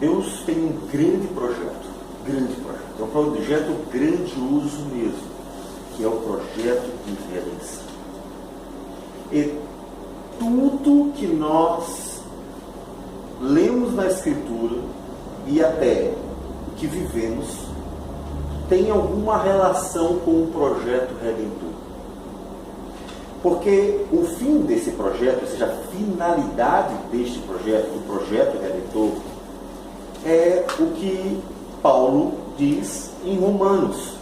Deus tem um grande projeto, é um projeto grandioso mesmo, que é o projeto de redenção. E tudo que nós lemos na Escritura e até que vivemos tem alguma relação com o projeto redentor. Porque o fim desse projeto, ou seja, a finalidade deste projeto, do projeto redentor, é o que Paulo diz em Romanos,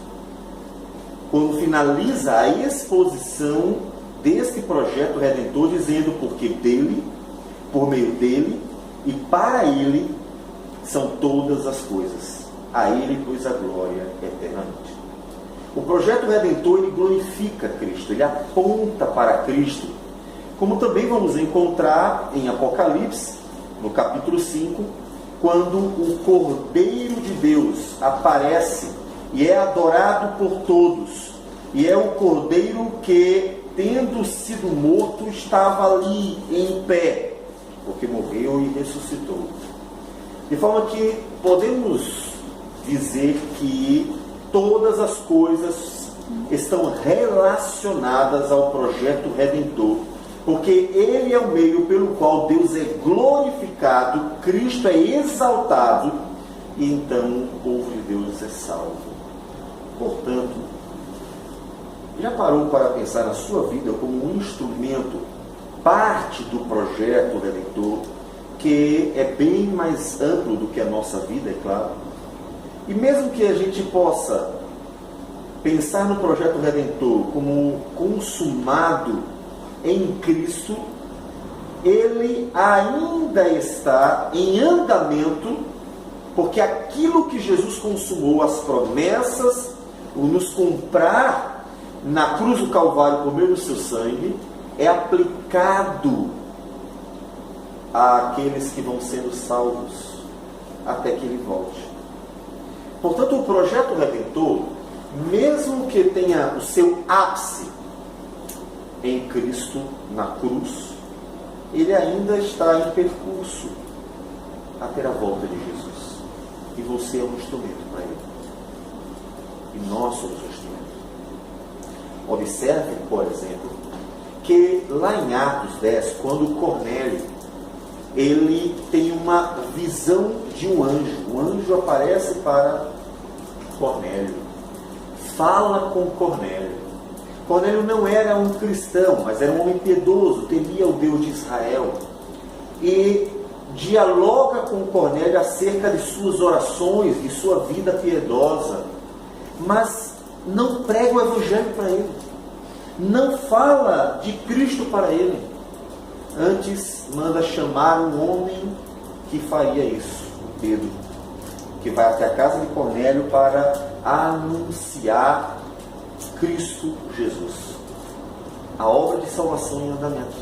quando finaliza a exposição deste projeto redentor, dizendo: porque dele, por meio dele e para ele são todas as coisas. A ele, pois, a glória eternamente. O projeto redentor, ele glorifica Cristo, ele aponta para Cristo, como também vamos encontrar em Apocalipse, no capítulo 5, quando o Cordeiro de Deus aparece e é adorado por todos, e é o Cordeiro que, tendo sido morto, estava ali em pé, porque morreu e ressuscitou. De forma que podemos dizer que todas as coisas estão relacionadas ao projeto redentor, porque ele é o meio pelo qual Deus é glorificado, Cristo é exaltado, e então o povo de Deus é salvo. Portanto, já parou para pensar na sua vida como um instrumento, parte do projeto redentor, que é bem mais amplo do que a nossa vida, é claro? E mesmo que a gente possa pensar no projeto redentor como consumado em Cristo, ele ainda está em andamento, porque aquilo que Jesus consumou, as promessas, o nos comprar na cruz do Calvário por meio do seu sangue, é aplicado àqueles que vão sendo salvos até que ele volte. Portanto, o projeto redentor, mesmo que tenha o seu ápice em Cristo, na cruz, ele ainda está em percurso até a volta de Jesus. E você é um instrumento para ele. E nós somos um instrumento. Observe, por exemplo, que lá em Atos 10, quando Cornélio ele tem uma visão de um anjo. O anjo aparece para Cornélio, fala com Cornélio. Cornélio não era um cristão, mas era um homem piedoso, temia o Deus de Israel, e dialoga com Cornélio acerca de suas orações, de sua vida piedosa, mas não prega o evangelho para ele, não fala de Cristo para ele. Antes manda chamar um homem que faria isso, Pedro, que vai até a casa de Cornélio para anunciar Cristo Jesus. A obra de salvação em andamento,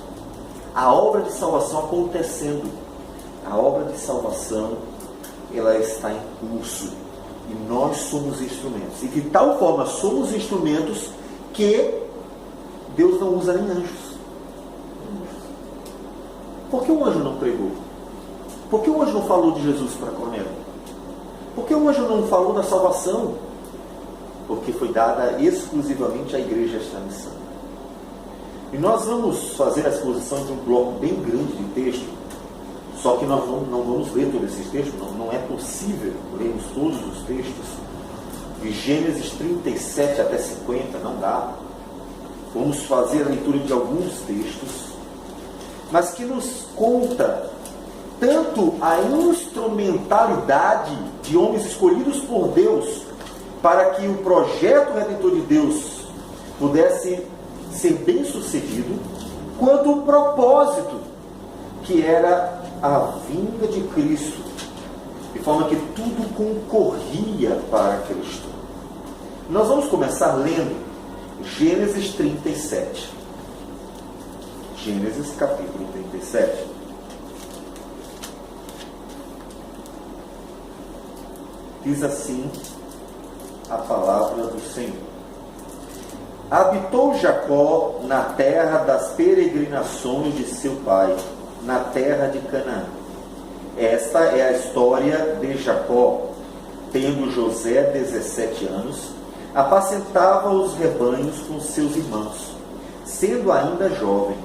a obra de salvação acontecendo, a obra de salvação ela está em curso, e nós somos instrumentos, e de tal forma somos instrumentos que Deus não usa nem anjos. Por que o anjo não pregou? Por que o anjo não falou de Jesus para Cornélio? Por que o anjo não falou da salvação? Porque foi dada exclusivamente à igreja esta missão. E nós vamos fazer a exposição de um bloco bem grande de texto, só que nós não vamos ler todos esses textos, não é possível lermos todos os textos, de Gênesis 37 até 50, não dá. Vamos fazer a leitura de alguns textos, mas que nos conta tanto a instrumentalidade de homens escolhidos por Deus para que o projeto redentor de Deus pudesse ser bem sucedido, quanto o propósito que era a vinda de Cristo, de forma que tudo concorria para Cristo. Nós vamos começar lendo Gênesis 37. Gênesis capítulo 37. Diz assim a palavra do Senhor: Habitou Jacó na terra das peregrinações de seu pai, na terra de Canaã. Esta é a história de Jacó. Tendo José 17 anos, apacentava os rebanhos com seus irmãos. Sendo ainda jovem,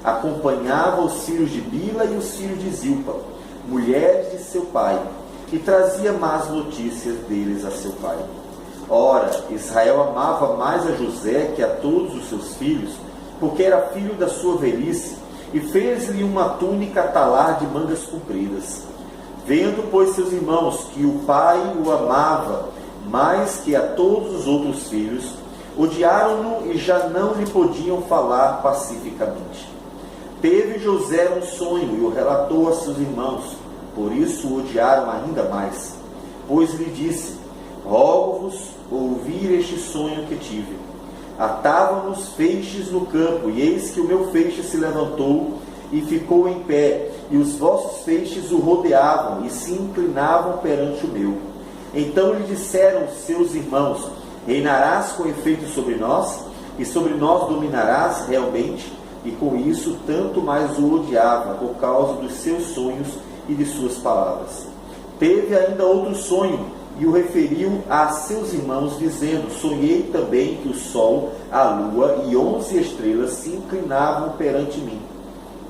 acompanhava os filhos de Bila e os filhos de Zilpa, mulheres de seu pai, e trazia más notícias deles a seu pai. Ora, Israel amava mais a José que a todos os seus filhos, porque era filho da sua velhice, e fez-lhe uma túnica talar de mangas compridas. Vendo, pois, seus irmãos que o pai o amava mais que a todos os outros filhos, odiaram-no e já não lhe podiam falar pacificamente. Teve José um sonho e o relatou a seus irmãos, por isso o odiaram ainda mais. Pois lhe disse: rogo-vos ouvir este sonho que tive. Atávamos feixes no campo, e eis que o meu feixe se levantou e ficou em pé, e os vossos feixes o rodeavam e se inclinavam perante o meu. Então lhe disseram seus irmãos: reinarás com efeito sobre nós, e sobre nós dominarás realmente? E com isso tanto mais o odiava, por causa dos seus sonhos e de suas palavras. Teve ainda outro sonho, e o referiu a seus irmãos, dizendo: sonhei também que o sol, a lua e 11 estrelas se inclinavam perante mim.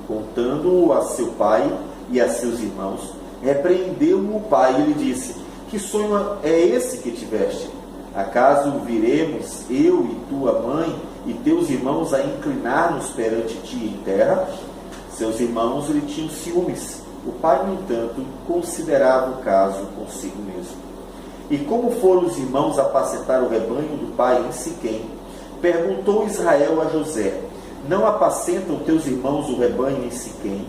Contando-o a seu pai e a seus irmãos, repreendeu-o o pai e lhe disse: que sonho é esse que tiveste? Acaso viremos eu e tua mãe e teus irmãos a inclinar-nos perante ti em terra? Seus irmãos lhe tinham ciúmes. O pai, no entanto, considerava o caso consigo mesmo. E como foram os irmãos apacentar o rebanho do pai em Siquém, perguntou Israel a José: não apacentam teus irmãos o rebanho em Siquém?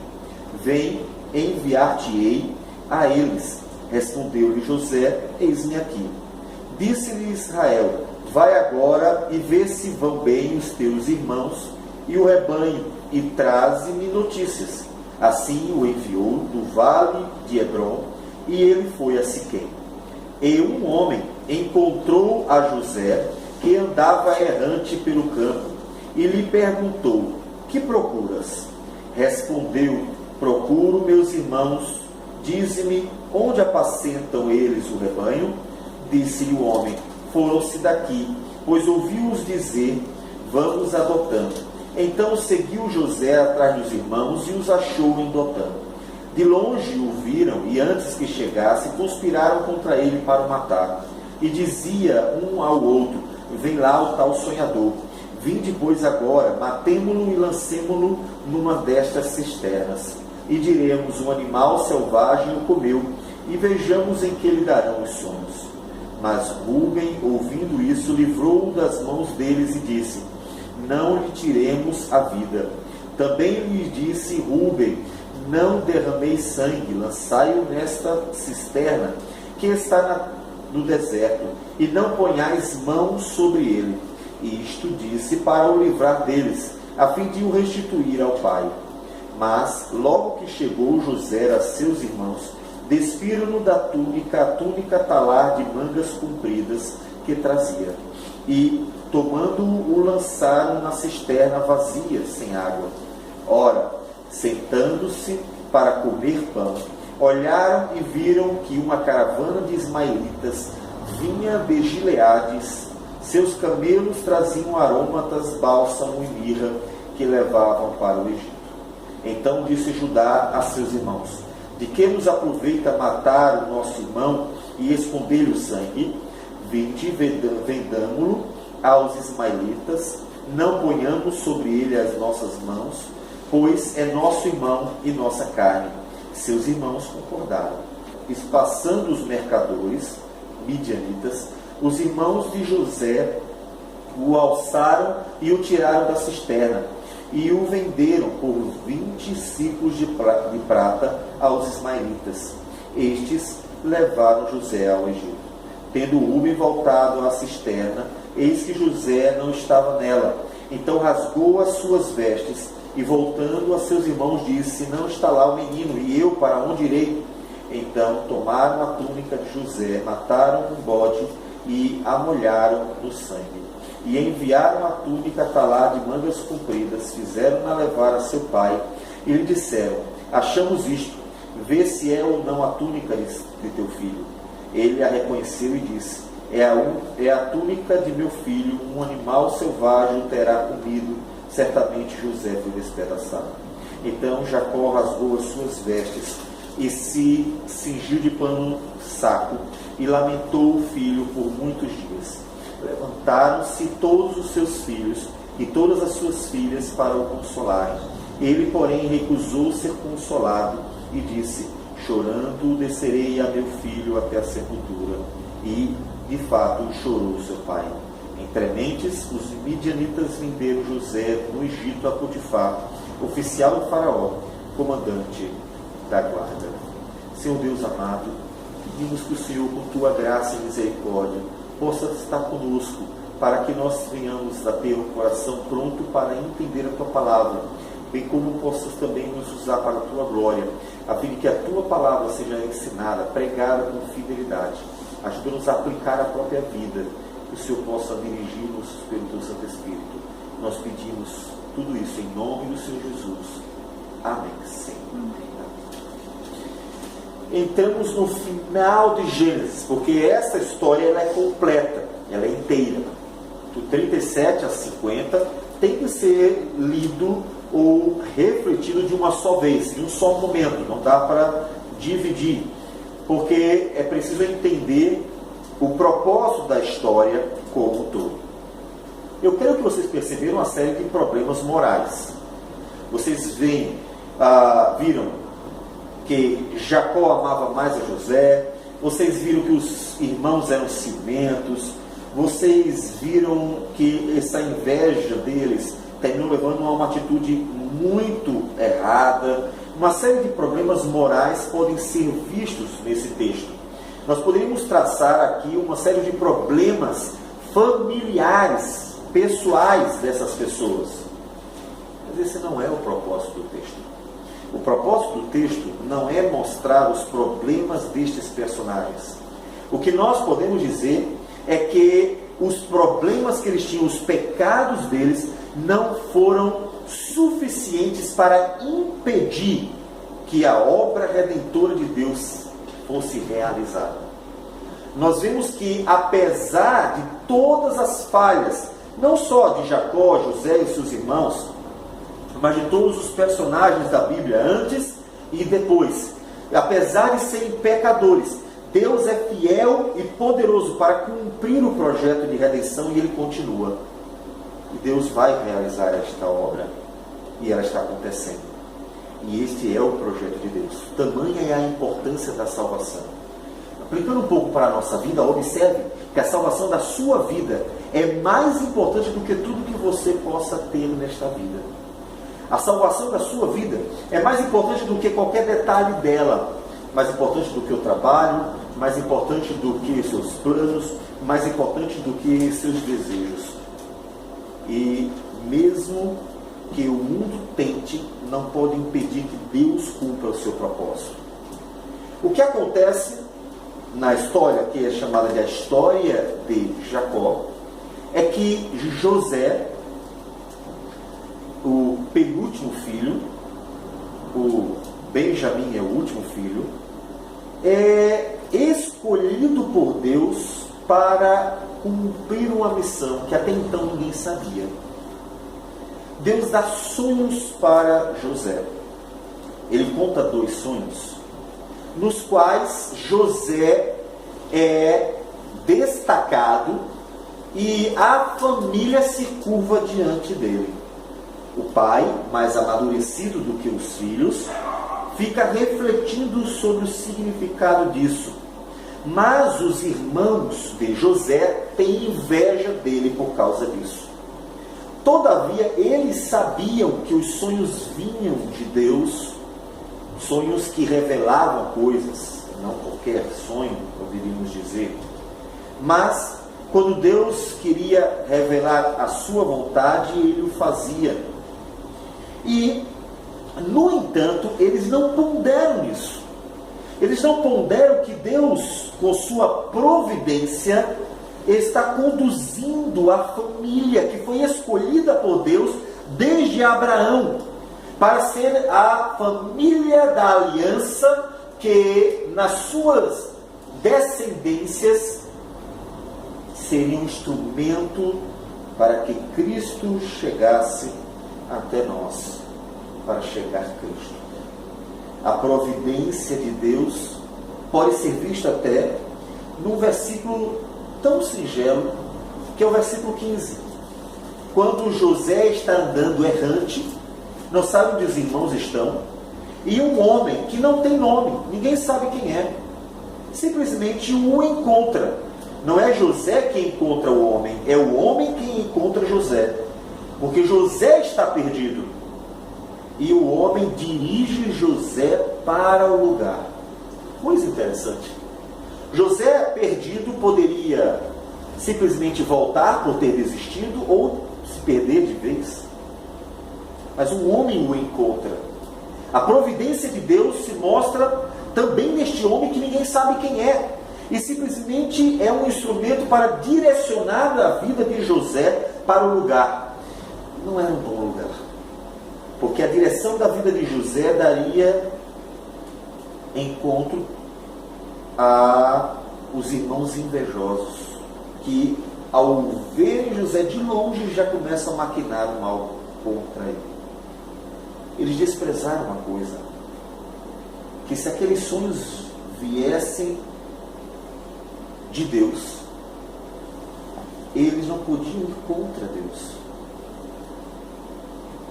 Vem, enviar-te-ei a eles. Respondeu-lhe José: eis-me aqui. Disse-lhe Israel: vai agora e vê se vão bem os teus irmãos e o rebanho, e traze-me notícias. Assim o enviou do vale de Hebrom, e ele foi a Siquém. E um homem encontrou a José, que andava errante pelo campo, e lhe perguntou: que procuras? Respondeu: procuro meus irmãos. Dize-me, onde apacentam eles o rebanho? Disse-lhe o homem: foram-se daqui, pois ouviu-os dizer: vamos a Dotã. Então seguiu José atrás dos irmãos e os achou em Dotã. De longe o viram, e antes que chegasse, conspiraram contra ele para o matar. E dizia um ao outro: vem lá o tal sonhador. Vinde, pois, agora, matemo-lo e lancemo-lo numa destas cisternas. E diremos: um animal selvagem o comeu, e vejamos em que lhe darão os sonhos. Mas Rúben, ouvindo isso, livrou-o das mãos deles e disse: não lhe tiremos a vida. Também lhe disse Rúben: não derrameis sangue, lançai-o nesta cisterna que está no deserto, e não ponhais mãos sobre ele. Isto disse para o livrar deles, a fim de o restituir ao pai. Mas, logo que chegou José a seus irmãos, despiram-no da túnica, a túnica talar de mangas compridas que trazia, e, tomando-o, o lançaram na cisterna vazia, sem água. Ora, sentando-se para comer pão, olharam e viram que uma caravana de ismaelitas vinha de Gileades. Seus camelos traziam aromatas, bálsamo e mirra, que levavam para o Egito. Então disse Judá a seus irmãos: de que nos aproveita matar o nosso irmão e esconder-lhe o sangue? Vinde, vendamo-lo aos ismaelitas, não ponhamos sobre ele as nossas mãos, pois é nosso irmão e nossa carne. Seus irmãos concordaram. Passando os mercadores midianitas, os irmãos de José o alçaram e o tiraram da cisterna, e o venderam por 20 ciclos de prata aos ismaelitas. Estes levaram José ao Egito. Tendo Rúben voltado à cisterna, eis que José não estava nela. Então rasgou as suas vestes, e voltando a seus irmãos disse: não está lá o menino, e eu para onde irei? Então tomaram a túnica de José, mataram um bode e a molharam no sangue. E enviaram a túnica talar de mangas compridas, fizeram-na levar a seu pai, e lhe disseram: achamos isto, vê se é ou não a túnica de teu filho. Ele a reconheceu e disse: é a túnica de meu filho, um animal selvagem o terá comido, certamente José foi despedaçado. Então Jacó rasgou as suas vestes e se cingiu de pano saco e lamentou o filho por muitos dias. Levantaram-se todos os seus filhos e todas as suas filhas para o consolarem. Ele, porém, recusou ser consolado e disse: chorando descerei a meu filho até a sepultura. E, de fato, chorou seu pai. Entre mentes, os midianitas venderam José no Egito a Potifar, oficial do faraó, comandante da guarda. Senhor Deus amado, pedimos que o Senhor, com tua graça e misericórdia, possa estar conosco, para que nós venhamos a ter o coração pronto para entender a tua palavra, bem como possas também nos usar para a tua glória, a fim de que a tua palavra seja ensinada, pregada com fidelidade. Ajuda-nos a aplicar a própria vida, que o Senhor possa dirigir-nos pelo teu Santo Espírito. Nós pedimos tudo isso em nome do Senhor Jesus. Amém. Sim. Entramos no final de Gênesis, porque essa história ela é completa, ela é inteira. Do 37 a 50 tem que ser lido ou refletido de uma só vez, de um só momento, não dá para dividir, porque é preciso entender o propósito da história como um todo. Eu creio que vocês perceberam uma série de problemas morais. Vocês viram que Jacó amava mais a José, vocês viram que os irmãos eram ciumentos, vocês viram que essa inveja deles terminou levando a uma atitude muito errada. Uma série de problemas morais podem ser vistos nesse texto. Nós poderíamos traçar aqui uma série de problemas familiares, pessoais dessas pessoas. Mas esse não é o propósito do texto. O propósito do texto não é mostrar os problemas destes personagens. O que nós podemos dizer é que os problemas que eles tinham, os pecados deles, não foram suficientes para impedir que a obra redentora de Deus fosse realizada. Nós vemos que, apesar de todas as falhas, não só de Jacó, José e seus irmãos, mas de todos os personagens da Bíblia, antes e depois, apesar de serem pecadores, Deus é fiel e poderoso para cumprir o projeto de redenção, e Ele continua. E Deus vai realizar esta obra, e ela está acontecendo. E este é o projeto de Deus. Tamanha é a importância da salvação. Aplicando um pouco para a nossa vida, observe que a salvação da sua vida é mais importante do que tudo que você possa ter nesta vida. A salvação da sua vida é mais importante do que qualquer detalhe dela. Mais importante do que o trabalho, mais importante do que seus planos, mais importante do que seus desejos. E mesmo que o mundo tente, não pode impedir que Deus cumpra o seu propósito. O que acontece na história, que é chamada de a história de Jacó, é que José, o penúltimo filho, o Benjamim é o último filho, é escolhido por Deus para cumprir uma missão que até então ninguém sabia. Deus dá sonhos para José. Ele conta 2 sonhos, nos quais José é destacado e a família se curva diante dele. O pai, mais amadurecido do que os filhos, fica refletindo sobre o significado disso. Mas os irmãos de José têm inveja dele por causa disso. Todavia, eles sabiam que os sonhos vinham de Deus, sonhos que revelavam coisas, não qualquer sonho, poderíamos dizer. Mas, quando Deus queria revelar a sua vontade, Ele o fazia. E, no entanto, eles não ponderam isso. Eles não ponderam que Deus, com sua providência, está conduzindo a família que foi escolhida por Deus desde Abraão. para ser a família da aliança que nas suas descendências seria um instrumento para que Cristo chegasse até nós, para chegar a Cristo. A providência de Deus pode ser vista até num versículo tão singelo, que é o versículo 15. Quando José está andando errante, não sabe onde os irmãos estão, e um homem que não tem nome, ninguém sabe quem é, simplesmente o encontra. Não é José que encontra o homem, é o homem que encontra José, porque José está perdido. E o homem dirige José para o lugar. Coisa interessante. José, perdido, poderia simplesmente voltar por ter desistido ou se perder de vez. Mas um homem o encontra. A providência de Deus se mostra também neste homem que ninguém sabe quem é. E simplesmente é um instrumento para direcionar a vida de José para o lugar. Não era um bom lugar. Porque a direção da vida de José daria encontro a os irmãos invejosos, que ao verem José de longe já começam a maquinar um mal contra ele. Eles desprezaram uma coisa, que se aqueles sonhos viessem de Deus, eles não podiam ir contra Deus.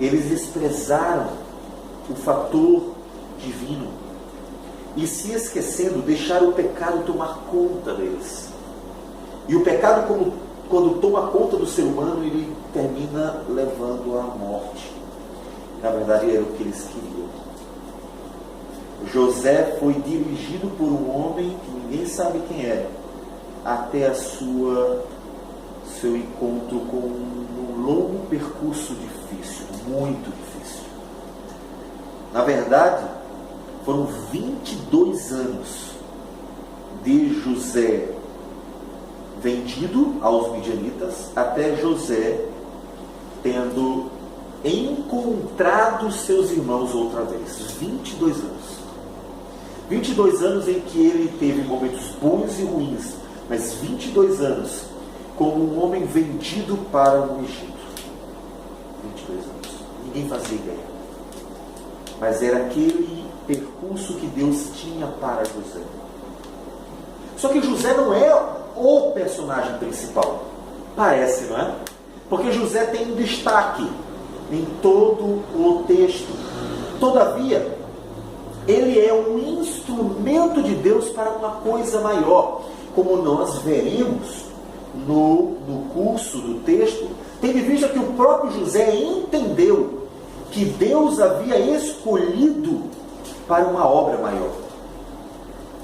Eles desprezaram o fator divino e, se esquecendo, deixaram o pecado tomar conta deles. E o pecado, quando toma conta do ser humano, ele termina levando à morte. Na verdade, era o que eles queriam. José foi dirigido por um homem que ninguém sabe quem é, até seu encontro com um longo percurso difícil, muito difícil. Na verdade, foram 22 anos de José vendido aos midianitas até José tendo encontrado seus irmãos outra vez. 22 anos. 22 anos em que ele teve momentos bons e ruins, mas 22 anos como um homem vendido para o Egito. 22 anos. Ninguém fazia ideia. Mas era aquele percurso que Deus tinha para José. Só que José não é o personagem principal. Parece, não é? Porque José tem um destaque em todo o texto. Todavia, ele é um instrumento de Deus para uma coisa maior. Como nós veremos no curso do texto, tendo em vista que o próprio José entendeu que Deus havia escolhido para uma obra maior.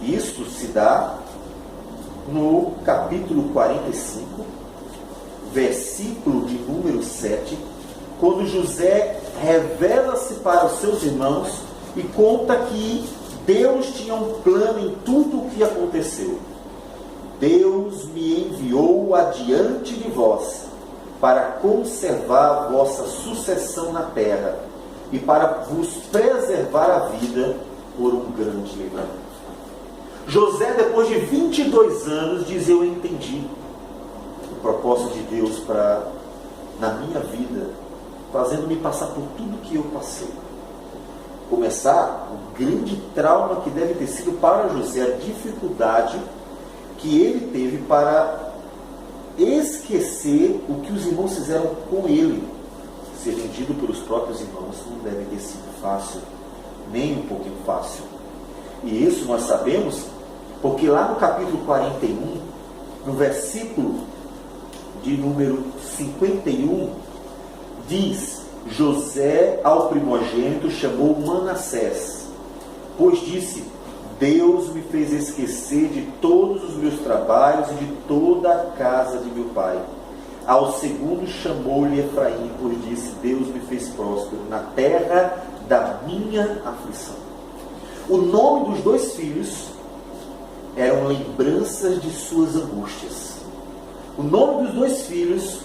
Isso se dá no capítulo 45, versículo de número 7, quando José revela-se para os seus irmãos e conta que Deus tinha um plano em tudo o que aconteceu. Deus me enviou adiante de vós para conservar a vossa sucessão na terra e para vos preservar a vida por um grande livramento. José, depois de 22 anos, diz: eu entendi o propósito de Deus na minha vida, fazendo-me passar por tudo que eu passei. Começar o grande trauma que deve ter sido para José, a dificuldade que ele teve para esquecer o que os irmãos fizeram com ele. Ser vendido pelos próprios irmãos não deve ter sido fácil, nem um pouquinho fácil. E isso nós sabemos porque lá no capítulo 41, no versículo de número 51, diz: José ao primogênito chamou Manassés, pois disse: Deus me fez esquecer de todos os meus trabalhos e de toda a casa de meu pai. Ao segundo chamou-lhe Efraim, pois disse: Deus me fez próspero na terra da minha aflição. O nome dos dois filhos eram lembranças de suas angústias. O nome dos dois filhos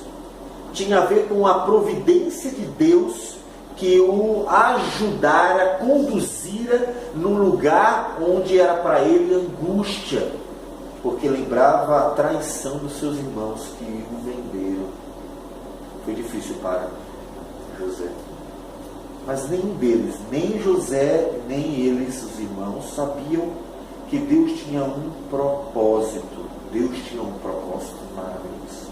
tinha a ver com a providência de Deus que o ajudara, conduzira no lugar onde era para ele angústia, porque lembrava a traição dos seus irmãos que o venderam. Foi difícil para José. Mas nenhum deles, nem José, nem eles, os irmãos, sabiam que Deus tinha um propósito. Deus tinha um propósito para eles.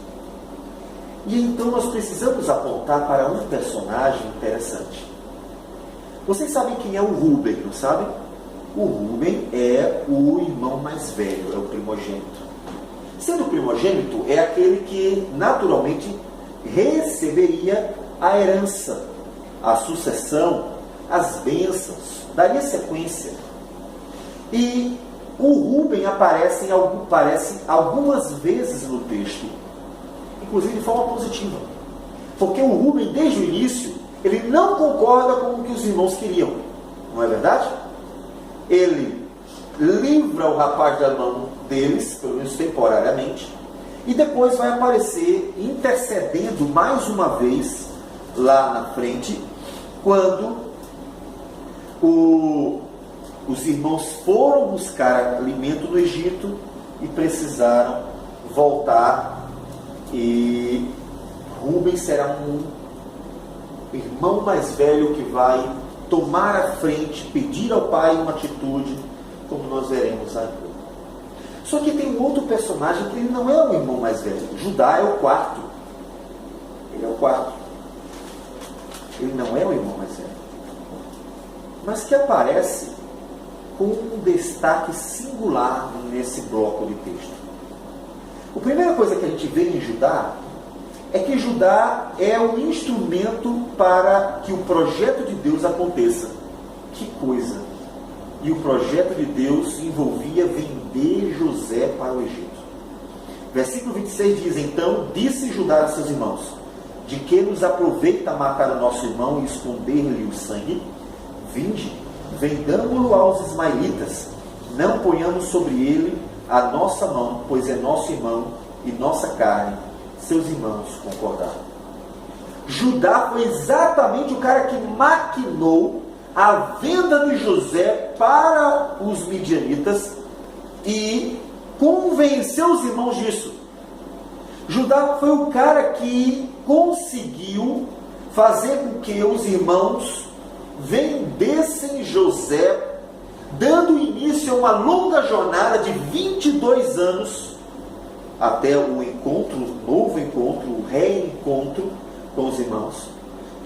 E então nós precisamos apontar para um personagem interessante. Vocês sabem quem é o Rúben, não sabem? O Rúben é o irmão mais velho, é o primogênito. Sendo o primogênito, é aquele que naturalmente receberia a herança, a sucessão, as bênçãos, daria sequência. E o Rúben aparece algumas vezes no texto, inclusive de forma positiva. Porque o Rúben, desde o início, ele não concorda com o que os irmãos queriam. Não é verdade? Ele livra o rapaz da mão deles, pelo menos temporariamente, e depois vai aparecer intercedendo mais uma vez lá na frente, quando os irmãos foram buscar alimento no Egito e precisaram voltar, e Rúben será um irmão mais velho que vai tomar a frente, pedir ao pai uma atitude, como nós veremos aqui. Só que tem um outro personagem que ele não é o irmão mais velho. Judá é o quarto. Ele é o quarto. Ele não é o irmão mais velho. Mas que aparece com um destaque singular nesse bloco de texto. A primeira coisa que a gente vê em Judá é que Judá é um instrumento para que o projeto de Deus aconteça. Que coisa! E o projeto de Deus envolvia vender José para o Egito. Versículo 26 diz: então disse Judá a seus irmãos: de que nos aproveita matar o nosso irmão e esconder-lhe o sangue? Vinde, vendamo-lo aos ismaelitas, não ponhamos sobre ele a nossa mão, pois é nosso irmão e nossa carne. Seus irmãos concordaram. Judá foi exatamente o cara que maquinou a venda de José para os midianitas e convenceu os irmãos disso. Judá foi o cara que conseguiu fazer com que os irmãos vendessem José, dando início a uma longa jornada de 22 anos até o encontro, o novo encontro, o reencontro com os irmãos,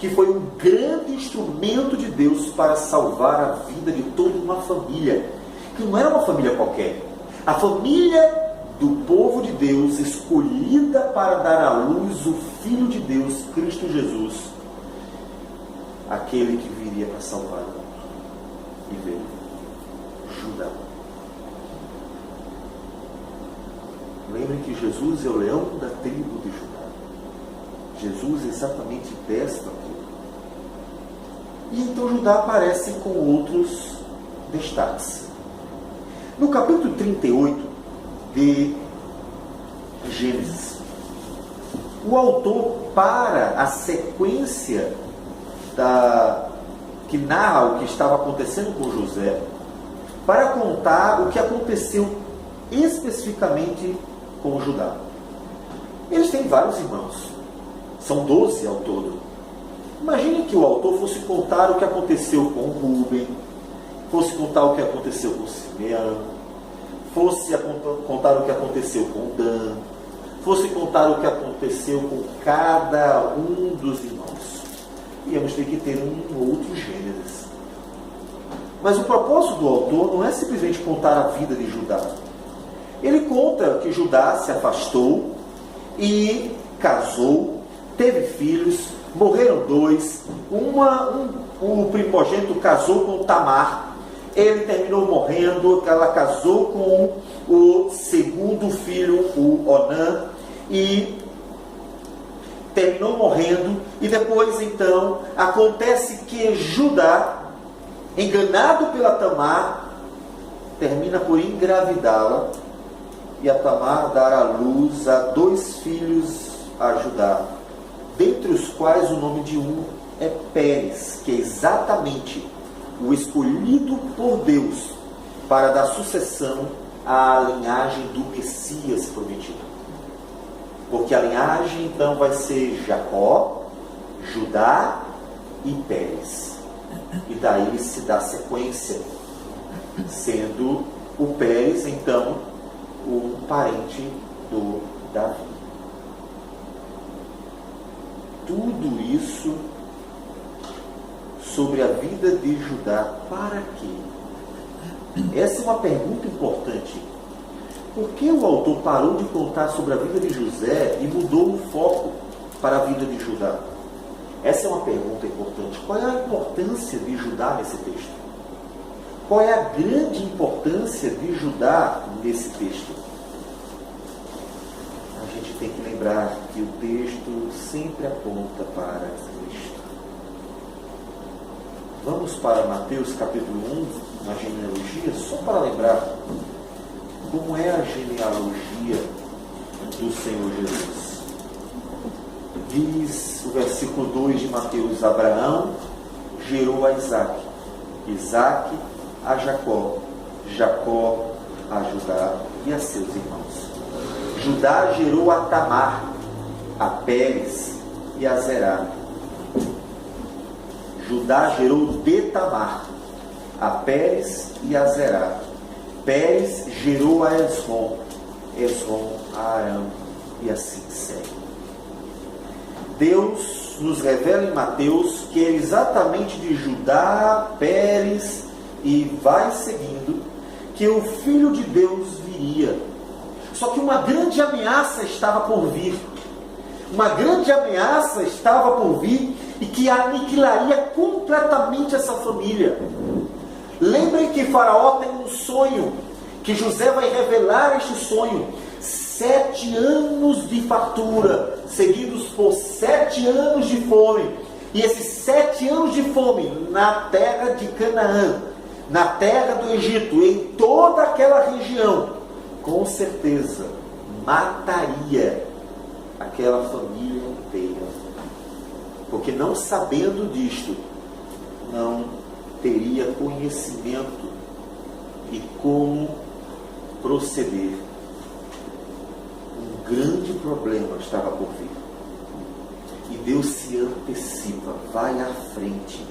que foi um grande instrumento de Deus para salvar a vida de toda uma família, que não era uma família qualquer, a família do povo de Deus, escolhida para dar à luz o Filho de Deus, Cristo Jesus, aquele que viria para salvar o mundo. E veio Judá. Lembrem que Jesus é o leão da tribo de Judá. Jesus é exatamente desta tribo. E então Judá aparece com outros destaques. No capítulo 38 de Gênesis, o autor para a sequência que narra o que estava acontecendo com José, para contar o que aconteceu especificamente com Judá. Eles têm vários irmãos, são 12 ao todo. Imagine que o autor fosse contar o que aconteceu com Rúben, fosse contar o que aconteceu com Simeão, fosse contar o que aconteceu com Dan, fosse contar o que aconteceu com cada um dos irmãos. Íamos ter que ter um outro Gênesis. Mas o propósito do autor não é simplesmente contar a vida de Judá. Ele conta que Judá se afastou e casou, teve filhos, morreram 2. O primogênito casou com Tamar, ele terminou morrendo, ela casou com o segundo filho, o Onã, e terminou morrendo. E depois então acontece que Judá, enganado pela Tamar, termina por engravidá-la, e a Tamar dará à luz a 2 filhos a Judá, dentre os quais o nome de um é Pérez, que é exatamente o escolhido por Deus para dar sucessão à linhagem do Messias prometido. Porque a linhagem então vai ser Jacó, Judá e Pérez. E daí se dá sequência, sendo o Pérez então um parente do Davi. Tudo isso sobre a vida de Judá, para quê? Essa é uma pergunta importante. Por que o autor parou de contar sobre a vida de José e mudou o foco para a vida de Judá? Essa é uma pergunta importante. Qual é a importância de Judá nesse texto? Qual é a grande importância de Judá nesse texto? A gente tem que lembrar que o texto sempre aponta para Cristo. Vamos para Mateus capítulo 1, na genealogia, só para lembrar como é a genealogia do Senhor Jesus. Diz o versículo 2 de Mateus: Abraão gerou a Isaque, Isaque a Jacó, Jacó a Judá e a seus irmãos. Judá gerou a Tamar, a Pérez e a Zerá. Judá gerou de Tamar, a Pérez e a Zerá. Pérez gerou a Esrom, Esrom a Arão, e assim segue. Deus nos revela em Mateus que é exatamente de Judá, Pérez e vai seguindo, que o Filho de Deus viria. Só que uma grande ameaça estava por vir. Uma grande ameaça estava por vir e que aniquilaria completamente essa família. Lembrem que Faraó tem um sonho, que José vai revelar este sonho. 7 anos de fartura, seguidos por 7 anos de fome. E esses 7 anos de fome na terra de Canaã, na terra do Egito, em toda aquela região, com certeza mataria aquela família inteira. Porque não sabendo disto, não teria conhecimento de como proceder. Um grande problema estava por vir. E Deus se antecipa, vai à frente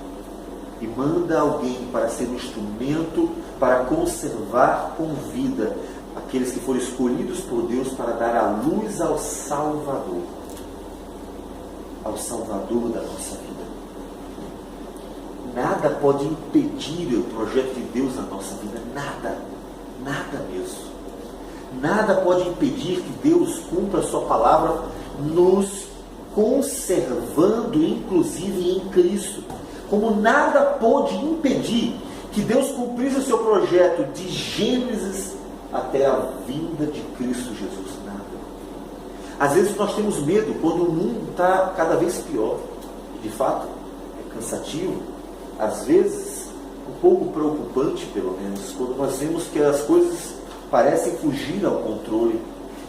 e manda alguém para ser um instrumento para conservar com vida aqueles que foram escolhidos por Deus para dar a luz ao Salvador da nossa vida. Nada pode impedir o projeto de Deus na nossa vida, nada mesmo. Nada pode impedir que Deus cumpra a sua palavra, nos conservando, inclusive em Cristo. Como nada pode impedir que Deus cumprisse o seu projeto de Gênesis até a vinda de Cristo Jesus. Nada. Às vezes nós temos medo quando o mundo está cada vez pior. De fato, é cansativo. Às vezes, um pouco preocupante, pelo menos, quando nós vemos que as coisas parecem fugir ao controle.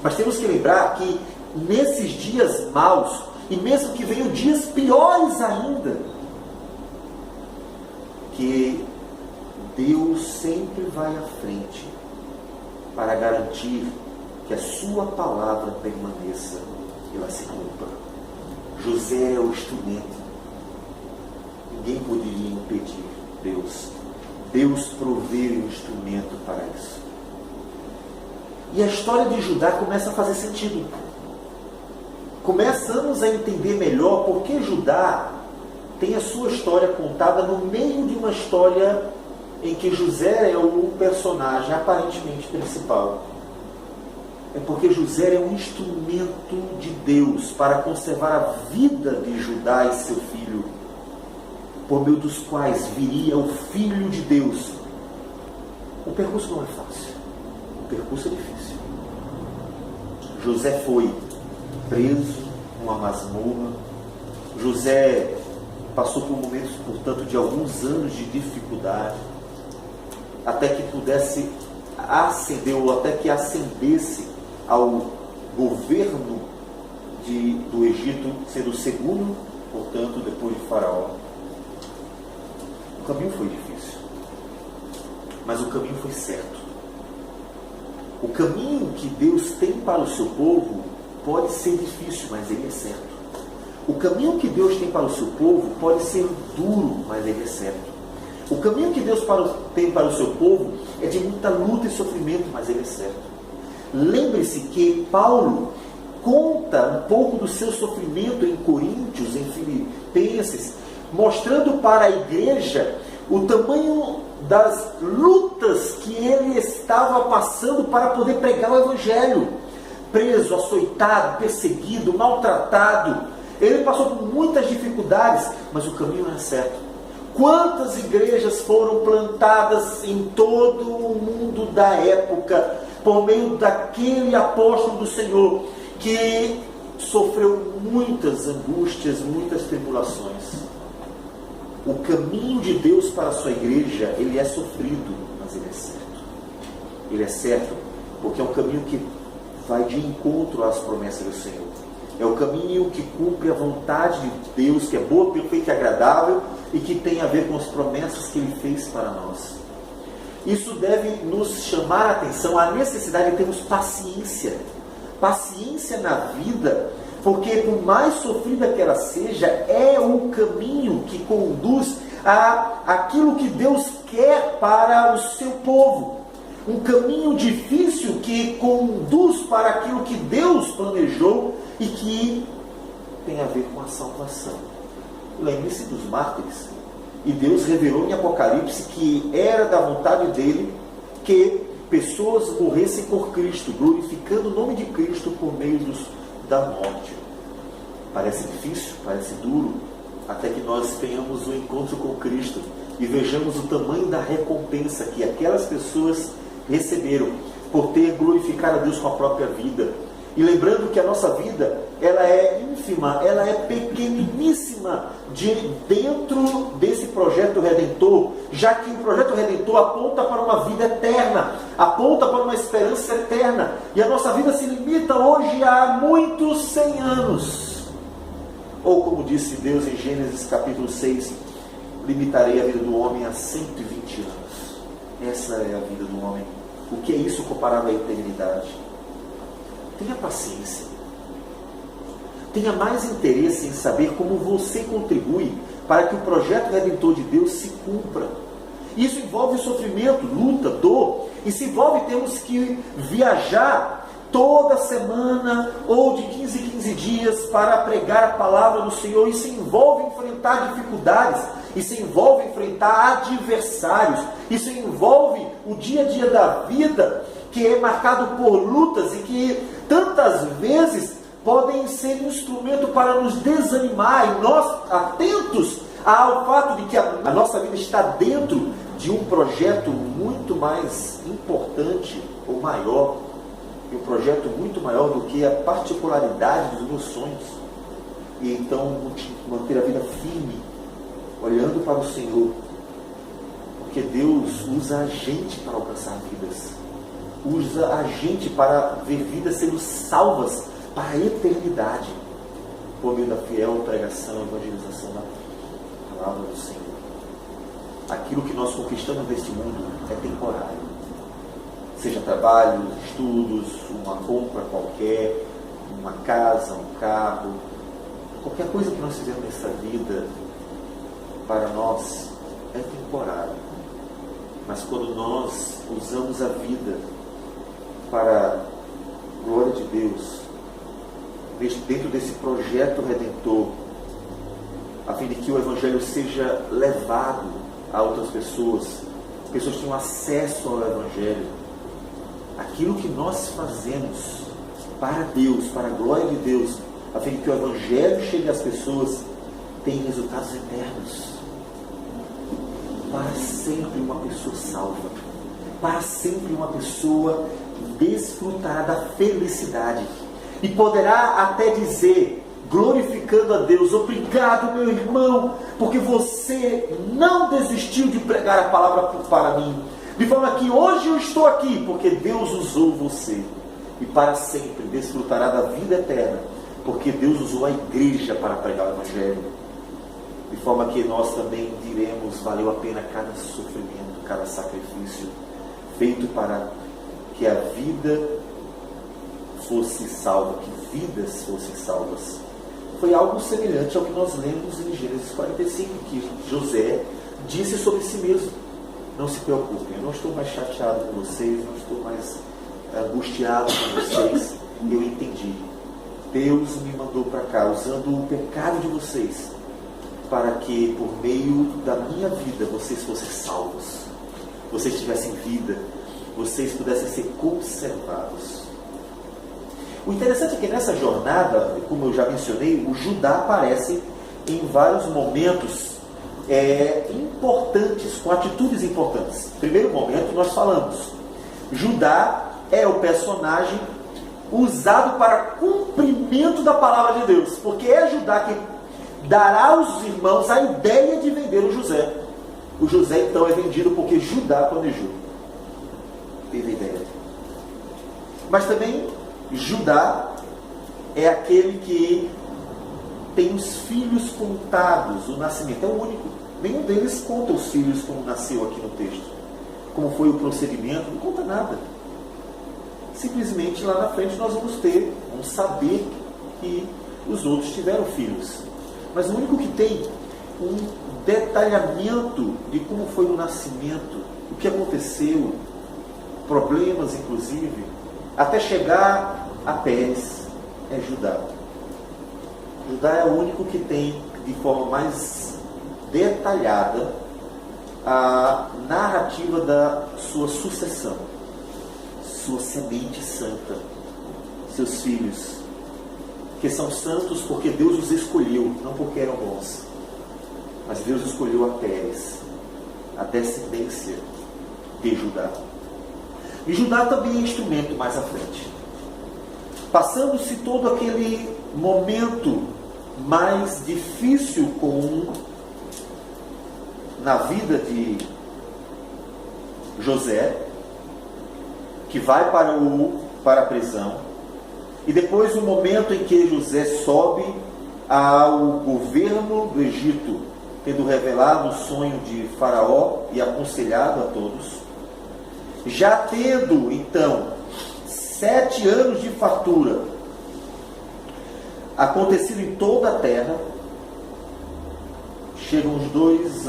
Mas temos que lembrar que nesses dias maus, e mesmo que venham dias piores ainda, que Deus sempre vai à frente para garantir que a sua palavra permaneça e ela se cumpra. José é o instrumento. Ninguém poderia impedir Deus. Deus provê um instrumento para isso. E a história de Judá começa a fazer sentido. Começamos a entender melhor por que Judá tem a sua história contada no meio de uma história em que José é o personagem aparentemente principal. É porque José é um instrumento de Deus para conservar a vida de Judá e seu filho, por meio dos quais viria o Filho de Deus. O percurso não é fácil. O percurso é difícil. José foi preso numa masmorra. José passou por momentos, portanto, de alguns anos de dificuldade, até que pudesse ascender, ou até que ascendesse ao governo do Egito, sendo o segundo, portanto, depois de Faraó. O caminho foi difícil, mas o caminho foi certo. O caminho que Deus tem para o seu povo pode ser difícil, mas ele é certo. O caminho que Deus tem para o seu povo pode ser duro, mas ele é certo. O caminho que Deus tem para o seu povo é de muita luta e sofrimento, mas ele é certo. Lembre-se que Paulo conta um pouco do seu sofrimento em Coríntios, em Filipenses, mostrando para a igreja o tamanho das lutas que ele estava passando para poder pregar o Evangelho. Preso, açoitado, perseguido, maltratado. Ele passou por muitas dificuldades, mas o caminho era certo. Quantas igrejas foram plantadas em todo o mundo da época, por meio daquele apóstolo do Senhor, que sofreu muitas angústias, muitas tribulações. O caminho de Deus para a sua igreja, ele é sofrido, mas ele é certo. Ele é certo porque é um caminho que vai de encontro às promessas do Senhor. É o caminho que cumpre a vontade de Deus, que é boa, perfeita e agradável, e que tem a ver com as promessas que Ele fez para nós. Isso deve nos chamar a atenção, a necessidade de termos paciência. Paciência na vida, porque por mais sofrida que ela seja, é o caminho que conduz a aquilo que Deus quer para o seu povo. Um caminho difícil que conduz para aquilo que Deus planejou e que tem a ver com a salvação. Lembre-se dos mártires. E Deus revelou em Apocalipse que era da vontade dele que pessoas morressem por Cristo, glorificando o nome de Cristo por meio da morte. Parece difícil, parece duro, até que nós tenhamos um encontro com Cristo e vejamos o tamanho da recompensa que aquelas pessoas receberam por ter glorificado a Deus com a própria vida. E lembrando que a nossa vida, ela é ínfima, ela é pequeniníssima dentro desse projeto redentor, já que o projeto redentor aponta para uma vida eterna, aponta para uma esperança eterna, e a nossa vida se limita hoje a muitos 100 anos. Ou como disse Deus em Gênesis capítulo 6, limitarei a vida do homem a 120 anos. Essa é a vida do homem. O que é isso comparado à eternidade? Tenha paciência. Tenha mais interesse em saber como você contribui para que o projeto redentor de Deus se cumpra. Isso envolve sofrimento, luta, dor. Isso envolve termos que viajar toda semana ou de 15 em 15 dias para pregar a palavra do Senhor. Isso envolve enfrentar dificuldades. Isso envolve enfrentar adversários. Isso envolve o dia a dia da vida, que é marcado por lutas e que tantas vezes podem ser um instrumento para nos desanimar, e nós atentos ao fato de que a nossa vida está dentro de um projeto muito mais importante ou maior, e um projeto muito maior do que a particularidade dos meus sonhos. E então manter a vida firme, olhando para o Senhor, porque Deus usa a gente para alcançar vidas, usa a gente para ver vidas sendo salvas para a eternidade, por meio da fiel pregação e evangelização da palavra do Senhor. Aquilo que nós conquistamos neste mundo é temporário, seja trabalho, estudos, uma compra qualquer, uma casa, um carro, qualquer coisa que nós fizermos nessa vida, para nós é temporário. Mas quando nós usamos a vida para a glória de Deus, dentro desse projeto redentor, a fim de que o Evangelho seja levado a outras pessoas, as pessoas tenham acesso ao Evangelho, aquilo que nós fazemos para Deus, para a glória de Deus, a fim de que o Evangelho chegue às pessoas, tem resultados eternos. Para sempre uma pessoa salva, para sempre uma pessoa desfrutará da felicidade e poderá até dizer, glorificando a Deus: obrigado, meu irmão, porque você não desistiu de pregar a palavra para mim, de forma que hoje eu estou aqui porque Deus usou você, e para sempre desfrutará da vida eterna, porque Deus usou a igreja para pregar o Evangelho, de forma que nós também diremos: valeu a pena cada sofrimento, cada sacrifício feito para que a vida fosse salva, que vidas fossem salvas. Foi algo semelhante ao que nós lemos em Gênesis 45, que José disse sobre si mesmo: não se preocupem, eu não estou mais chateado com vocês, não estou mais angustiado com vocês, eu entendi. Deus me mandou para cá, usando o pecado de vocês, para que por meio da minha vida vocês fossem salvos, vocês tivessem vida, vocês pudessem ser conservados. O interessante é que nessa jornada, como eu já mencionei, o Judá aparece em vários momentos importantes, com atitudes importantes. Primeiro momento, nós falamos, Judá é o personagem usado para cumprimento da palavra de Deus, porque é Judá que dará aos irmãos a ideia de vender o José. O José então é vendido porque Judá planejou, teve ideia. Mas também Judá é aquele que tem os filhos contados, o nascimento é o único. Nenhum deles conta os filhos como nasceu aqui no texto, como foi o procedimento, não conta nada. Simplesmente lá na frente nós vamos saber que os outros tiveram filhos. Mas o único que tem um detalhamento de como foi o nascimento, o que aconteceu, problemas inclusive, até chegar a Pérez, é Judá. Judá é o único que tem de forma mais detalhada a narrativa da sua sucessão, sua semente santa, seus filhos, que são santos porque Deus os escolheu, não porque eram bons, mas Deus escolheu a Pérez, a descendência de Judá. E Judá também é instrumento mais à frente. Passando-se todo aquele momento mais difícil na vida de José, que vai para a prisão, e depois o momento em que José sobe ao governo do Egito, tendo revelado o sonho de Faraó e aconselhado a todos, já tendo então 7 anos de fartura acontecido em toda a terra, chegam os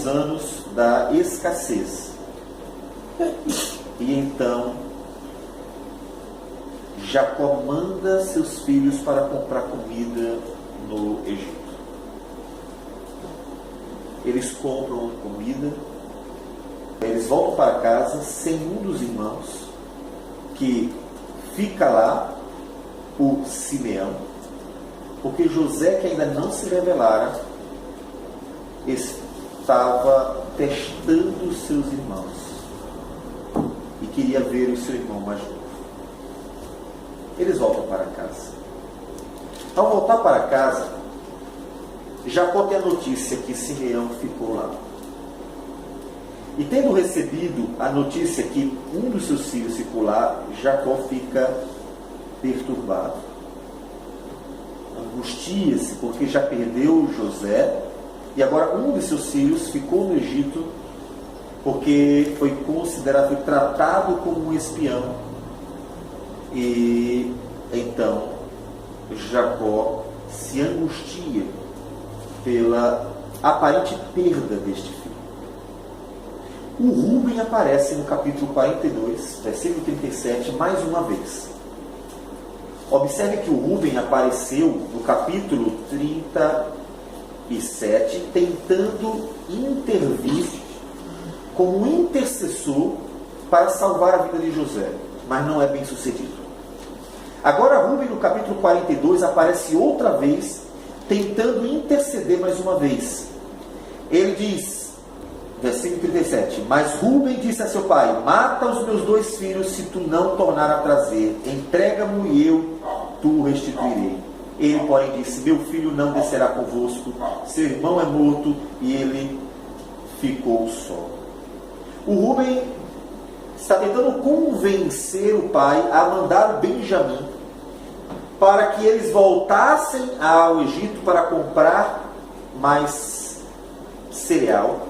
anos da escassez. E então Jacó manda seus filhos para comprar comida no Egito. Eles compram comida, eles voltam para casa sem um dos irmãos, que fica lá, o Simeão, porque José, que ainda não se revelara, estava testando os seus irmãos e queria ver o seu irmão mais novo. Eles voltam para casa. Ao voltar para casa, Jacó tem a notícia que Simeão ficou lá. E tendo recebido a notícia que um dos seus filhos ficou lá, Jacó fica perturbado. Angustia-se, porque já perdeu José, e agora um de seus filhos ficou no Egito, porque foi considerado, foi tratado como um espião. E então Jacó se angustia pela aparente perda deste filho. O Rúben aparece no capítulo 42, versículo 37, mais uma vez. Observe que o Rúben apareceu no capítulo 37, tentando intervir como intercessor para salvar a vida de José, mas não é bem sucedido. Agora Rúben, no capítulo 42, aparece outra vez, tentando interceder mais uma vez. Ele diz, versículo 37, mas Rúben disse a seu pai: mata os meus 2 filhos, se tu não tornar a trazer, entrega-mo e eu tu restituirei. Ele, porém, disse: meu filho não descerá convosco, seu irmão é morto. E ele ficou só. O Rúben está tentando convencer o pai a mandar o Benjamim para que eles voltassem ao Egito para comprar mais cereal,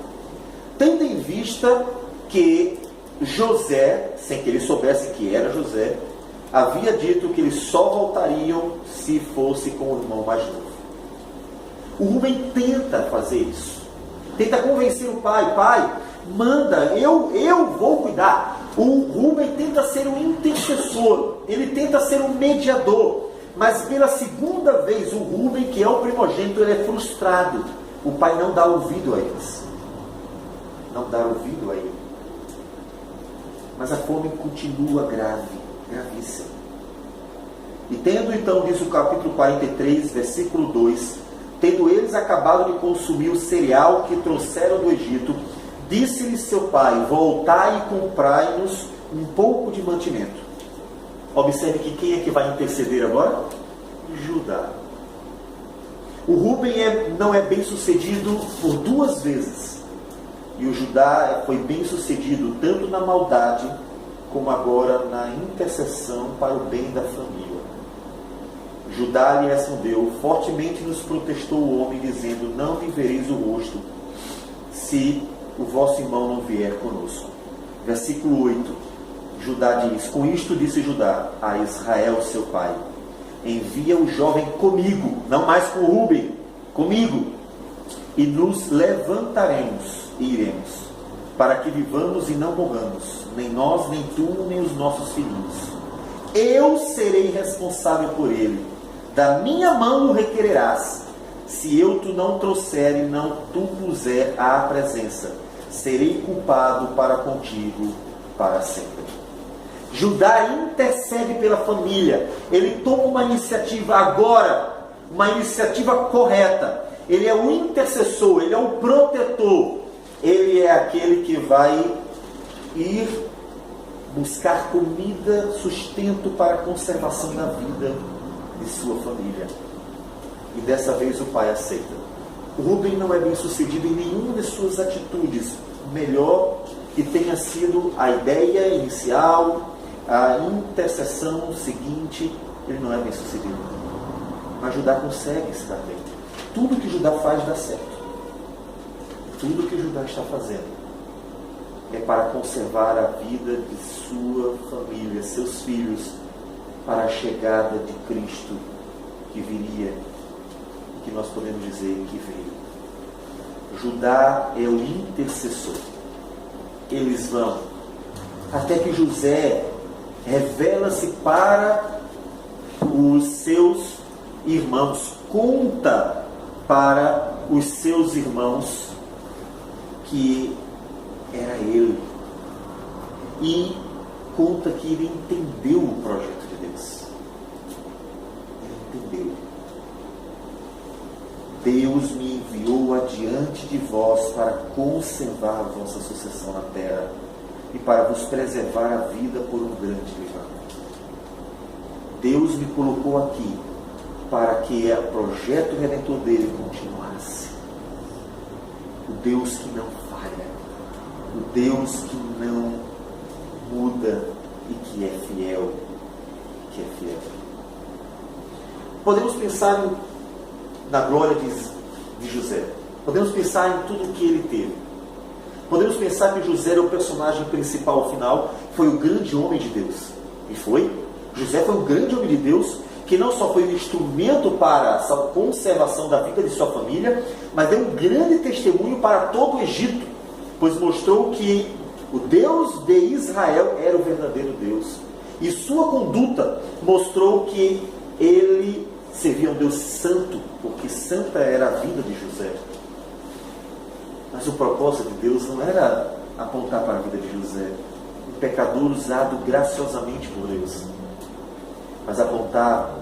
tendo em vista que José, sem que ele soubesse que era José, havia dito que eles só voltariam se fosse com o irmão mais novo. O Rubem tenta fazer isso. Tenta convencer o pai. Pai, manda, eu vou cuidar. O Rubem tenta ser um intercessor. Ele tenta ser um mediador. Mas pela segunda vez, o Rubem, que é o primogênito, ele é frustrado. O pai não dá ouvido a eles. Não dá ouvido a ele. Mas a fome continua gravíssima. E tendo então, diz o capítulo 43, versículo 2, tendo eles acabado de consumir o cereal que trouxeram do Egito, disse-lhe seu pai: voltai e comprai-nos um pouco de mantimento. Observe que quem é que vai interceder agora? Judá. O Rubem não é bem sucedido por duas vezes. E o Judá foi bem sucedido tanto na maldade como agora na intercessão para o bem da família. Judá lhe respondeu: fortemente nos protestou o homem, dizendo: não me vereis o rosto, se o vosso irmão não vier conosco. Versículo 8. Judá diz: com isto disse Judá a Israel seu pai: envia o jovem comigo, não mais com o Rubem, comigo, e nos levantaremos e iremos, para que vivamos e não morramos, nem nós, nem tu, nem os nossos filhos. Eu serei responsável por ele, da minha mão o requererás. Se eu tu não trouxer e não tu puser à presença, serei culpado para contigo para sempre. Judá intercede pela família. Ele toma uma iniciativa agora, uma iniciativa correta. Ele é o intercessor, ele é o protetor. Ele é aquele que vai ir buscar comida, sustento para a conservação da vida de sua família. E dessa vez o pai aceita. O Rubem não é bem sucedido em nenhuma de suas atitudes. Melhor que tenha sido a ideia inicial, a intercessão seguinte, ele não é bem sucedido. Mas Judá consegue estar bem. Tudo que Judá faz dá certo. Tudo que Judá está fazendo é para conservar a vida de sua família, seus filhos, para a chegada de Cristo que viria, que nós podemos dizer que veio. Judá é o intercessor. Eles vão até que José revela-se para os seus irmãos, conta para os seus irmãos que era ele, e conta que ele entendeu o projeto de Deus. Ele entendeu. Deus me enviou adiante de vós para conservar a vossa sucessão na terra e para vos preservar a vida por um grande livramento. Deus me colocou aqui para que o projeto redentor dele continuasse. O Deus que não falha, o Deus que não muda e que é fiel, Podemos pensar na glória de José. Podemos pensar em tudo o que ele teve. Podemos pensar que José era o personagem principal ao final, foi o grande homem de Deus. E foi. José foi um grande homem de Deus, que não só foi um instrumento para a conservação da vida de sua família, mas deu um grande testemunho para todo o Egito, pois mostrou que o Deus de Israel era o verdadeiro Deus. E sua conduta mostrou que ele servia a um Deus santo, porque santa era a vida de José. Mas o propósito de Deus não era apontar para a vida de José, um pecador usado graciosamente por Deus, mas apontar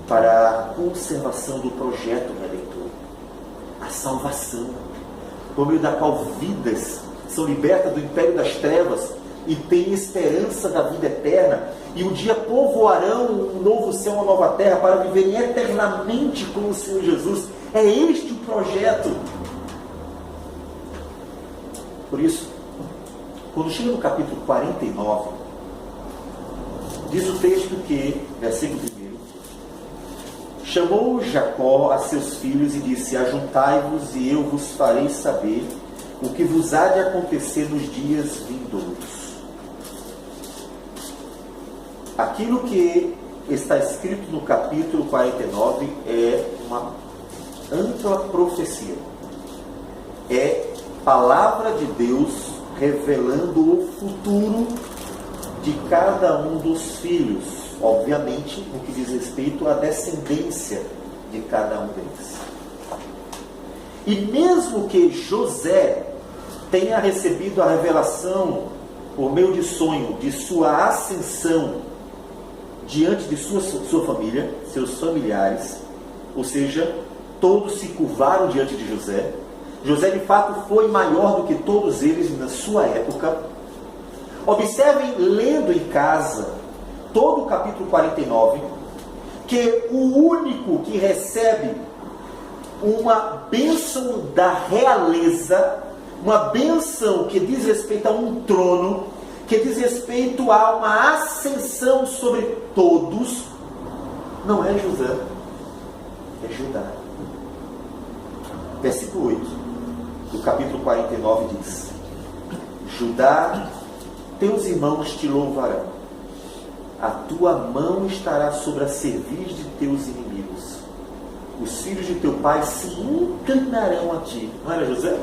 para a conservação do projeto redentor, a salvação, por meio da qual vidas são libertas do império das trevas e têm esperança da vida eterna, e um dia povoarão um novo céu, uma nova terra, para viverem eternamente com o Senhor Jesus. É este o projeto. Por isso, Quando chega no capítulo 49, diz o texto que, versículo 1, chamou Jacó a seus filhos e disse: ajuntai-vos e eu vos farei saber o que vos há de acontecer nos dias vindouros. Aquilo que está escrito no capítulo 49 é uma ampla profecia. É palavra de Deus revelando o futuro de cada um dos filhos, obviamente no que diz respeito à descendência de cada um deles. E mesmo que José tenha recebido a revelação por meio de sonho de sua ascensão diante de sua família, seus familiares, ou seja, todos se curvaram diante de José. José de fato foi maior do que todos eles na sua época. Observem, lendo em casa todo o capítulo 49, que o único que recebe uma bênção da realeza, uma bênção que diz respeito a um trono, que diz respeito a uma ascensão sobre todos, não é José, é Judá. Versículo 8 do capítulo 49 diz: Judá, teus irmãos te louvarão, a tua mão estará sobre a cerviz de teus inimigos, os filhos de teu pai se inclinarão a ti. Não era José?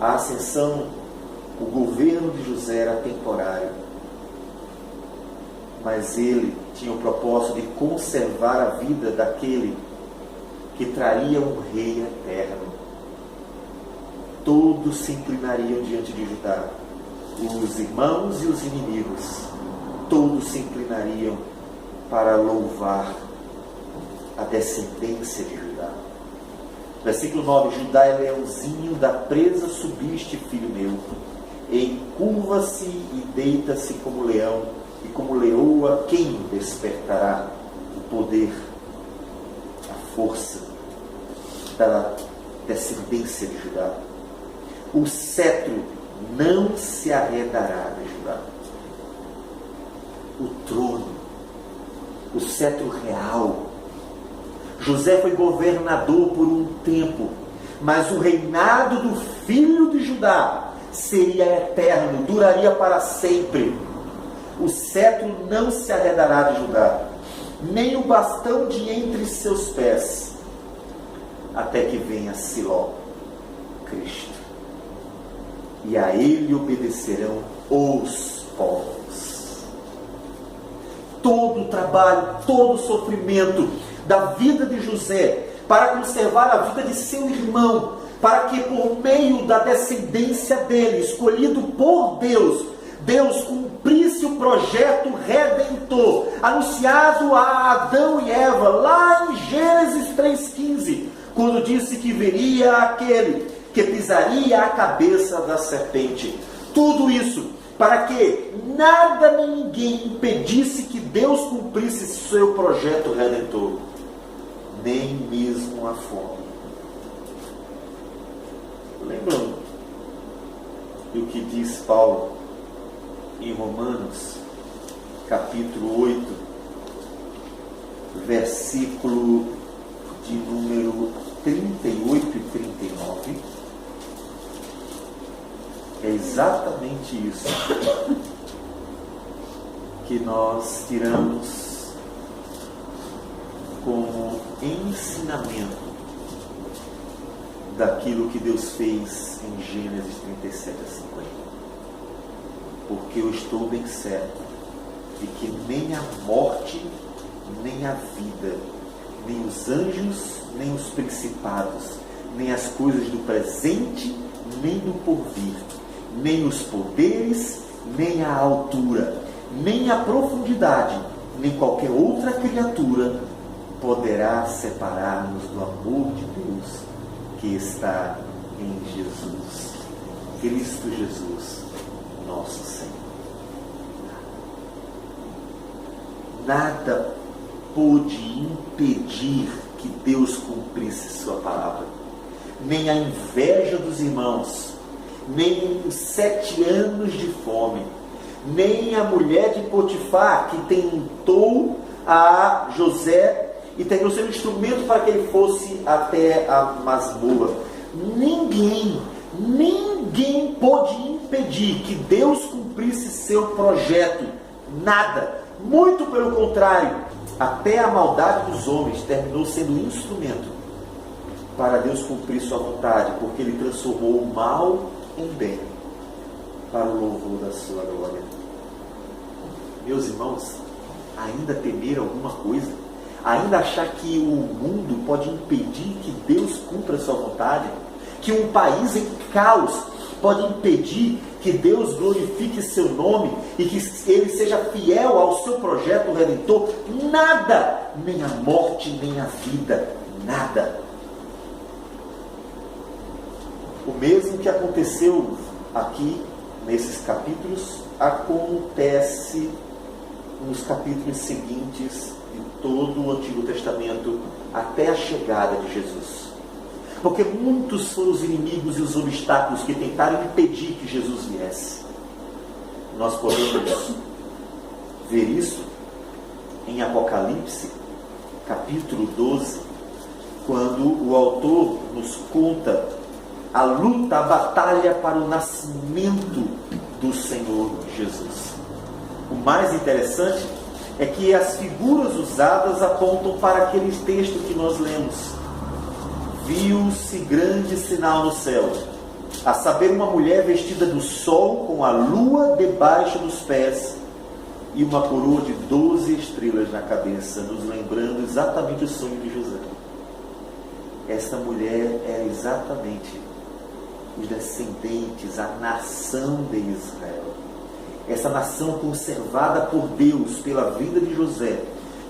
A ascensão, o governo de José era temporário, mas ele tinha o propósito de conservar a vida daquele que traria um rei eterno. Todos se inclinariam diante de Judá, os irmãos e os inimigos, todos se inclinariam para louvar a descendência de Judá. Versículo 9: Judá é leãozinho, da presa subiste, filho meu, encurva-se e deita-se como leão, e como leoa, quem despertará? O poder, a força da descendência de Judá. O cetro não se arredará de Judá. O trono, o cetro real. José foi governador por um tempo, mas o reinado do filho de Judá seria eterno, duraria para sempre. O cetro não se arredará de Judá, nem o bastão de entre seus pés, até que venha Siló, Cristo. E a ele obedecerão os povos. Todo o trabalho, todo o sofrimento da vida de José, para conservar a vida de seu irmão, para que por meio da descendência dele, escolhido por Deus, Deus cumprisse o projeto redentor, anunciado a Adão e Eva, lá em Gênesis 3,15, quando disse que viria aquele que pisaria a cabeça da serpente. Tudo isso para que nada nem ninguém impedisse que Deus cumprisse seu projeto redentor, nem mesmo a fome. Lembram do que diz Paulo em Romanos, capítulo 8, versículo de número 38 e 39? É exatamente isso que nós tiramos como ensinamento daquilo que Deus fez em Gênesis 37 a 50. Porque eu estou bem certo de que nem a morte, nem a vida, nem os anjos, nem os principados, nem as coisas do presente, nem do porvir, nem os poderes, nem a altura, nem a profundidade, nem qualquer outra criatura poderá separar-nos do amor de Deus que está em Jesus, Cristo Jesus, nosso Senhor. Nada pôde impedir que Deus cumprisse sua palavra, nem a inveja dos irmãos, nem 7 anos de fome, nem a mulher de Potifar, que tentou a José e terminou sendo instrumento para que ele fosse até a masmorra. Ninguém pôde impedir que Deus cumprisse seu projeto. Nada. Muito pelo contrário. Até a maldade dos homens terminou sendo instrumento para Deus cumprir sua vontade, porque Ele transformou o mal em bem, para o louvor da sua glória. Meus irmãos, ainda temer alguma coisa? Ainda achar que o mundo pode impedir que Deus cumpra a sua vontade? Que um país em caos pode impedir que Deus glorifique seu nome e que Ele seja fiel ao seu projeto redentor? Nada, nem a morte, nem a vida, nada. O mesmo que aconteceu aqui nesses capítulos, acontece nos capítulos seguintes de todo o Antigo Testamento até a chegada de Jesus. Porque muitos foram os inimigos e os obstáculos que tentaram impedir que Jesus viesse. Nós podemos ver isso em Apocalipse, capítulo 12, quando o autor nos conta a luta, a batalha para o nascimento do Senhor Jesus. O mais interessante é que as figuras usadas apontam para aquele texto que nós lemos. Viu-se grande sinal no céu, a saber, uma mulher vestida do sol, com a lua debaixo dos pés e uma coroa de 12 estrelas na cabeça, nos lembrando exatamente o sonho de José. Esta mulher era exatamente os descendentes, a nação de Israel. Essa nação conservada por Deus pela vida de José,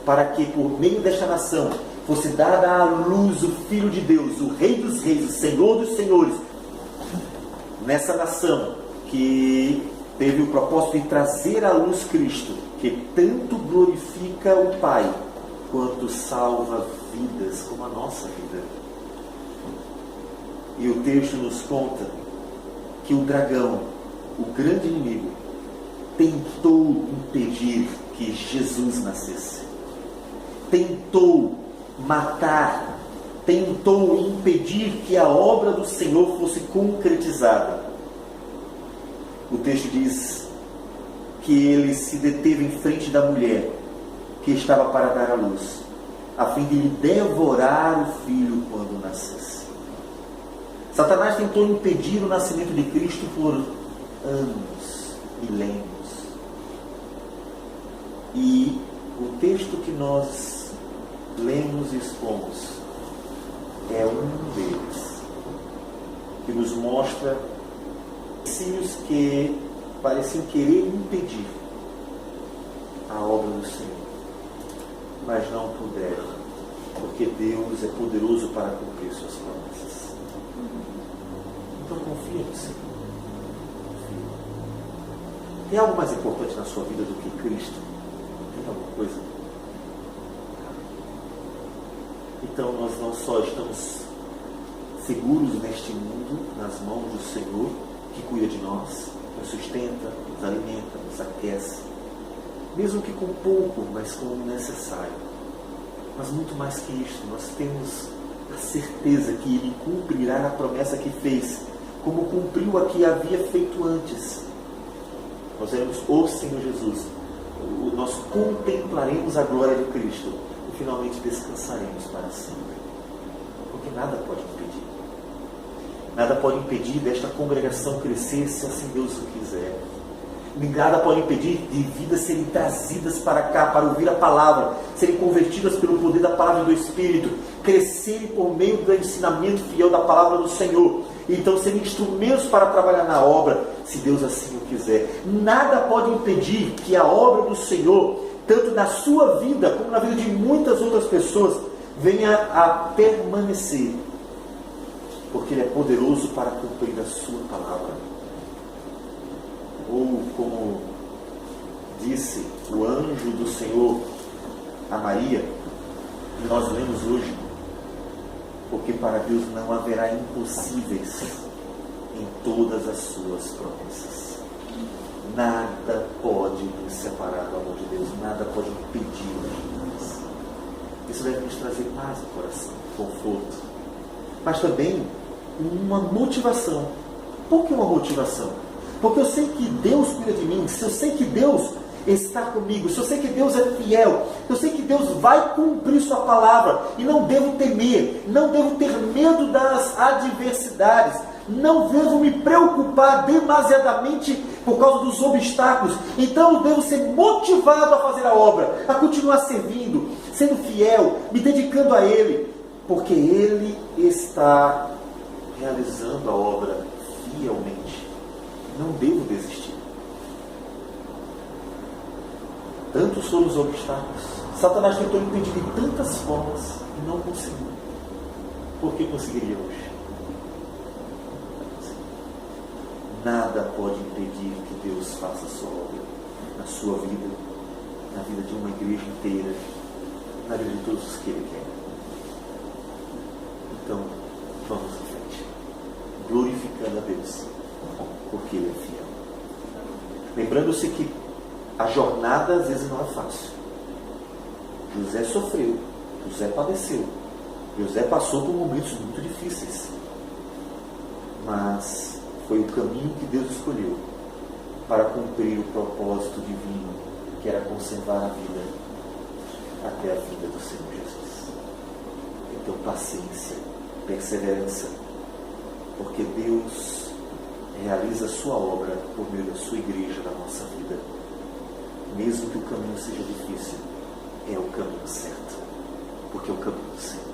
para que por meio desta nação fosse dada à luz o Filho de Deus, o Rei dos Reis, o Senhor dos Senhores. Nessa nação que teve o propósito de trazer à luz Cristo, que tanto glorifica o Pai, quanto salva vidas como a nossa vida. E o texto nos conta que o dragão, o grande inimigo, tentou impedir que Jesus nascesse. Tentou matar, tentou impedir que a obra do Senhor fosse concretizada. O texto diz que ele se deteve em frente da mulher que estava para dar à luz, a fim de lhe devorar o filho quando nascesse. Satanás tentou impedir o nascimento de Cristo por anos, milênios. E o texto que nós lemos e expomos é um deles, que nos mostra princípios que pareciam querer impedir a obra do Senhor, mas não puderam, porque Deus é poderoso para cumprir suas promessas. Então confia no Senhor. Confia. Tem algo mais importante na sua vida do que Cristo? Tem alguma coisa? Então nós não só estamos seguros neste mundo, nas mãos do Senhor, que cuida de nós, nos sustenta, nos alimenta, nos aquece, mesmo que com pouco, mas com o necessário. Mas muito mais que isso, nós temos a certeza que Ele cumprirá a promessa que fez, como cumpriu a que havia feito antes. Nós veremos o Senhor Jesus, nós contemplaremos a glória de Cristo e finalmente descansaremos para sempre. Porque nada pode impedir. Nada pode impedir desta congregação crescer, se assim Deus o quiser. Nada pode impedir de vidas serem trazidas para cá, para ouvir a palavra, serem convertidas pelo poder da palavra do Espírito, crescerem por meio do ensinamento fiel da palavra do Senhor, e então serem instrumentos para trabalhar na obra, se Deus assim o quiser. Nada pode impedir que a obra do Senhor, tanto na sua vida, como na vida de muitas outras pessoas, venha a permanecer, porque Ele é poderoso para cumprir a sua palavra. Ou como disse o anjo do Senhor a Maria, que nós lemos hoje, porque para Deus não haverá impossíveis em todas as suas promessas. Nada pode nos separar do amor de Deus, nada pode impedir-nos de nós. Isso deve nos trazer paz no coração, conforto, mas também uma motivação. Por que uma motivação? Porque eu sei que Deus cuida de mim, se eu sei que Deus está comigo, se eu sei que Deus é fiel, eu sei que Deus vai cumprir sua palavra, e não devo temer, não devo ter medo das adversidades, não devo me preocupar demasiadamente por causa dos obstáculos. Então eu devo ser motivado a fazer a obra, a continuar servindo, sendo fiel, me dedicando a Ele, porque Ele está realizando a obra fielmente. Não devo desistir. Tantos foram os obstáculos. Satanás tentou impedir de tantas formas e não conseguiu. Por que conseguiria hoje? Nada pode impedir que Deus faça a sua obra na sua vida, na vida de uma igreja inteira, na vida de todos os que Ele quer. Então, vamos em frente, glorificando a Deus, porque Ele é fiel. Lembrando-se que a jornada às vezes não é fácil. José sofreu, José padeceu, José passou por momentos muito difíceis, mas foi o caminho que Deus escolheu para cumprir o propósito divino, que era conservar a vida até a vinda do Senhor Jesus. Então, paciência, perseverança, porque Deus realiza a sua obra por meio da sua igreja, da nossa vida. Mesmo que o caminho seja difícil, é o caminho certo, porque é o caminho do Senhor.